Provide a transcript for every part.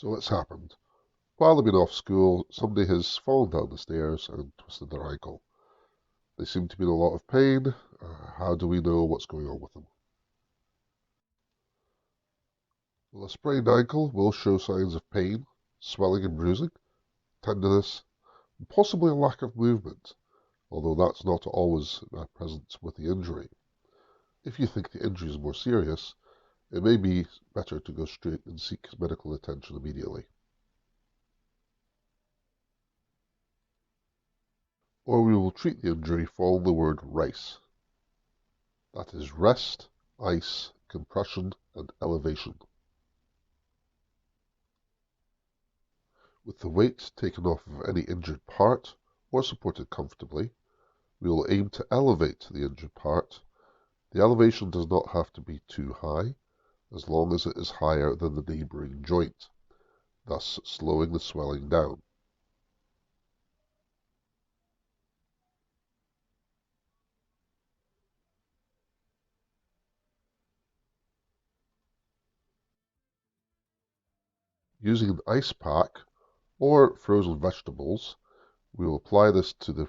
So it's happened. While they've been off school, somebody has fallen down the stairs and twisted their ankle. They seem to be in a lot of pain. How do we know what's going on with them? Well, a sprained ankle will show signs of pain, swelling and bruising, tenderness, and possibly a lack of movement, although that's not always present with the injury. If you think the injury is more serious, it may be better to go straight and seek medical attention immediately. Or we will treat the injury following the word RICE. That is rest, ice, compression, and elevation. With the weight taken off of any injured part, or supported comfortably, we will aim to elevate the injured part. The elevation does not have to be too high, as long as it is higher than the neighbouring joint, thus slowing the swelling down. Using an ice pack or frozen vegetables, we will apply this to the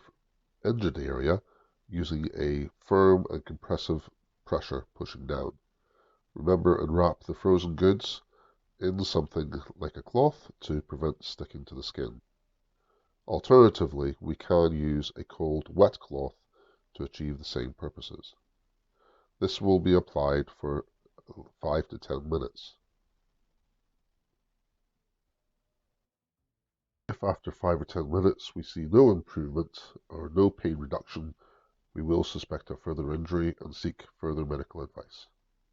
injured area using a firm and compressive pressure pushing down. Remember and wrap the frozen goods in something like a cloth to prevent sticking to the skin. Alternatively, we can use a cold wet cloth to achieve the same purposes. This will be applied for 5 to 10 minutes. If after 5 or 10 minutes we see no improvement or no pain reduction, we will suspect a further injury and seek further medical advice.